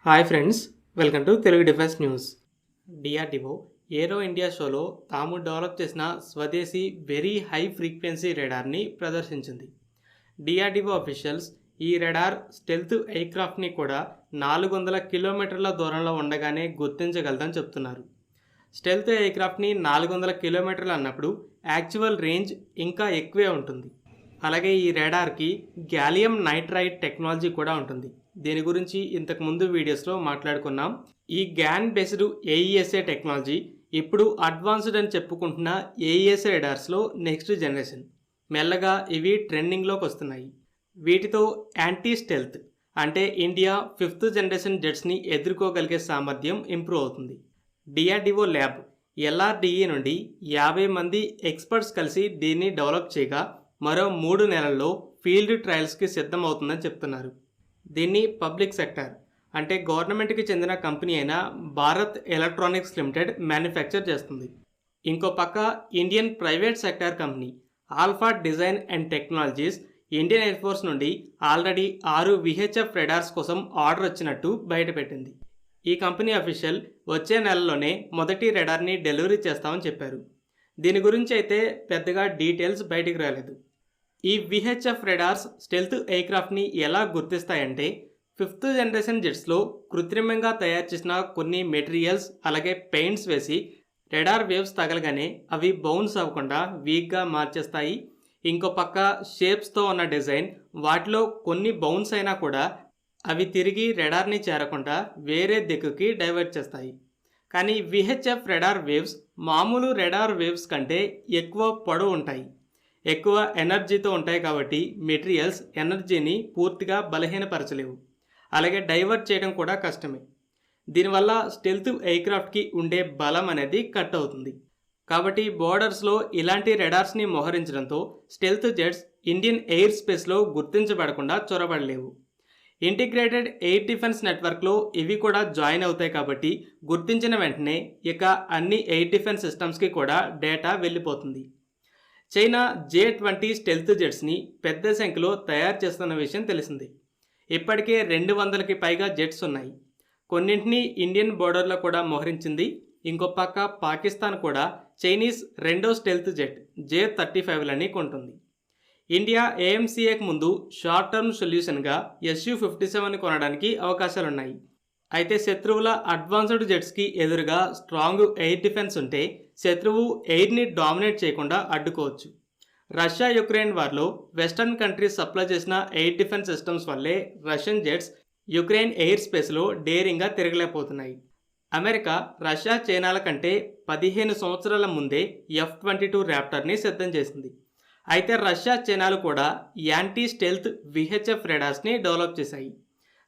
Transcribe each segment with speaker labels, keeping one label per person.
Speaker 1: Hi friends, welcome to Telugu defence news. DRDO Aero India షోలో తాము develop చేసిన స్వదేశీ వెరీ హై ఫ్రీక్వెన్సీ రెడార్ని ప్రదర్శించింది. డిఆర్డిఓ అఫీషియల్స్ ఈ రెడార్ స్టెల్త్ ఎయిర్క్రాఫ్ట్ని కూడా 400 కిలోమీటర్ల దూరంలో ఉండగానే గుర్తించగలదని చెప్తున్నారు. స్టెల్త్ ఎయిర్క్రాఫ్ట్ని 400 కిలోమీటర్లు అన్నప్పుడు యాక్చువల్ రేంజ్ ఇంకా ఎక్కువే ఉంటుంది. అలాగే ఈ రెడార్కి గ్యాలియం నైట్రైడ్ టెక్నాలజీ కూడా ఉంటుంది. దీని గురించి ఇంతకుముందు వీడియోస్లో మాట్లాడుకున్నాం. ఈ గ్యాన్ బేస్డ్ ఏఈఎస్ఏ టెక్నాలజీ ఇప్పుడు అడ్వాన్స్డ్ అని చెప్పుకుంటున్న ఏఈఎస్ఏ రెడార్స్లో నెక్స్ట్ జనరేషన్. మెల్లగా ఇవి ట్రెండింగ్లోకి వస్తున్నాయి. వీటితో యాంటీ స్టెల్త్ అంటే ఇండియా 5th జనరేషన్ జెట్స్ని ఎదుర్కోగలిగే సామర్థ్యం ఇంప్రూవ్ అవుతుంది. డిఆర్డిఓ ల్యాబ్ ఎల్ఆర్డిఈ నుండి 50 మంది ఎక్స్పర్ట్స్ కలిసి దీన్ని డెవలప్ చేయగా మరో 3 నెలల్లో ఫీల్డ్ ట్రయల్స్కి సిద్ధమవుతుందని చెప్తున్నారు. దీన్ని పబ్లిక్ సెక్టర్ అంటే గవర్నమెంట్కి చెందిన కంపెనీ అయిన భారత్ ఎలక్ట్రానిక్స్ లిమిటెడ్ మ్యానుఫ్యాక్చర్ చేస్తుంది. ఇంకో పక్క Indian private sector company alpha design and technologies Indian air force నుండి ఆల్రెడీ 6 విహెచ్ఎఫ్ రెడార్స్ కోసం ఆర్డర్ వచ్చినట్టు బయటపెట్టింది. ఈ కంపెనీ అఫీషియల్ వచ్చే నెలలోనే మొదటి రెడార్ని డెలివరీ చేస్తామని చెప్పారు. దీని గురించి అయితే పెద్దగా డీటెయిల్స్ బయటికి రాలేదు. ఈ విహెచ్ఎఫ్ రెడార్స్ స్టెల్త్ ఎయిర్క్రాఫ్ట్ని ఎలా గుర్తిస్తాయంటే 5th జనరేషన్ జెట్స్లో కృత్రిమంగా తయారు చేసిన కొన్ని మెటీరియల్స్ అలాగే పెయింట్స్ వేసి రెడార్ వేవ్స్ తగలగానే అవి బౌన్స్ అవ్వకుండా వీక్గా మార్చేస్తాయి. ఇంకో పక్క షేప్స్తో ఉన్న డిజైన్ వాటిలో కొన్ని బౌన్స్ అయినా కూడా అవి తిరిగి రెడార్ని చేరకుండా వేరే దిక్కుకి డైవర్ట్ చేస్తాయి. కానీ విహెచ్ఎఫ్ రెడార్ వేవ్స్ మామూలు రెడార్ వేవ్స్ కంటే ఎక్కువ పొడవు ఉంటాయి, ఎక్కువ ఎనర్జీతో ఉంటాయి. కాబట్టి మెటీరియల్స్ ఎనర్జీని పూర్తిగా బలహీనపరచలేవు, అలాగే డైవర్ట్ చేయడం కూడా కష్టమే. దీనివల్ల స్టెల్త్ ఎయిర్క్రాఫ్ట్కి ఉండే బలం అనేది కట్ అవుతుంది. కాబట్టి బోర్డర్స్లో ఇలాంటి రెడార్స్ని మోహరించడంతో స్టెల్త్ జెట్స్ ఇండియన్ ఎయిర్ స్పేస్లో గుర్తించబడకుండా చొరబడలేవు. ఇంటిగ్రేటెడ్ ఎయిర్ డిఫెన్స్ నెట్వర్క్లో ఇవి కూడా జాయిన్ అవుతాయి. కాబట్టి గుర్తించిన వెంటనే ఇక అన్ని ఎయిర్ డిఫెన్స్ సిస్టమ్స్కి కూడా డేటా వెళ్ళిపోతుంది. చైనా J-20 స్టెల్త్ జెట్స్ని పెద్ద సంఖ్యలో తయారు చేస్తున్న విషయం తెలిసింది. ఇప్పటికే 200కి పైగా జెట్స్ ఉన్నాయి. కొన్నింటిని ఇండియన్ బోర్డర్లో కూడా మోహరించింది. ఇంకో పక్క పాకిస్తాన్ కూడా చైనీస్ రెండో స్టెల్త్ జెట్ J-35లని కొంటుంది. ఇండియా AMCAకి ముందు షార్ట్ టర్మ్ సొల్యూషన్గా Su-57 కొనడానికి అవకాశాలున్నాయి. అయితే శత్రువుల అడ్వాన్స్డ్ జెట్స్కి ఎదురుగా స్ట్రాంగ్ ఎయిర్ డిఫెన్స్ ఉంటే శత్రువు ఎయిర్ని డామినేట్ చేయకుండా అడ్డుకోవచ్చు. రష్యా యుక్రెయిన్ వార్లో వెస్టర్న్ కంట్రీస్ సప్లై చేసిన ఎయిర్ డిఫెన్స్ సిస్టమ్స్ వల్లే రష్యన్ జెట్స్ యుక్రెయిన్ ఎయిర్ స్పేస్లో డేరింగ్గా తిరగలేకపోతున్నాయి. అమెరికా రష్యా చైనాల కంటే 15 సంవత్సరాల ముందే F-22 ర్యాప్టర్ని సిద్ధం చేసింది. అయితే రష్యా చైనాలు కూడా యాంటీ స్టెల్త్ విహెచ్ఎఫ్ రెడార్స్ని డెవలప్ చేశాయి.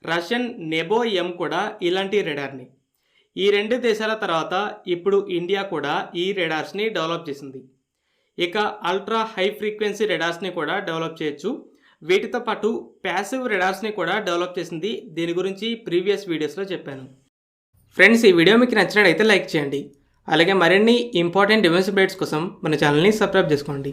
Speaker 1: రష్యన్ నెబో M కూడా ఇలాంటి రెడార్ని. ఈ 2 దేశాల తర్వాత ఇప్పుడు ఇండియా కూడా ఈ రెడార్స్ని డెవలప్ చేసింది. ఇక అల్ట్రా హై ఫ్రీక్వెన్సీ రెడార్స్ని కూడా డెవలప్ చేయొచ్చు. వీటితో పాటు ప్యాసివ్ రెడార్స్ని కూడా డెవలప్ చేసింది. దీని గురించి ప్రీవియస్ వీడియోస్లో చెప్పాను. ఫ్రెండ్స్, ఈ వీడియో మీకు నచ్చినట్లయితే లైక్ చేయండి. అలాగే మరిన్ని ఇంపార్టెంట్ డిఫెన్స్ అప్డేట్స్ కోసం మన ఛానల్ని సబ్స్క్రైబ్ చేసుకోండి.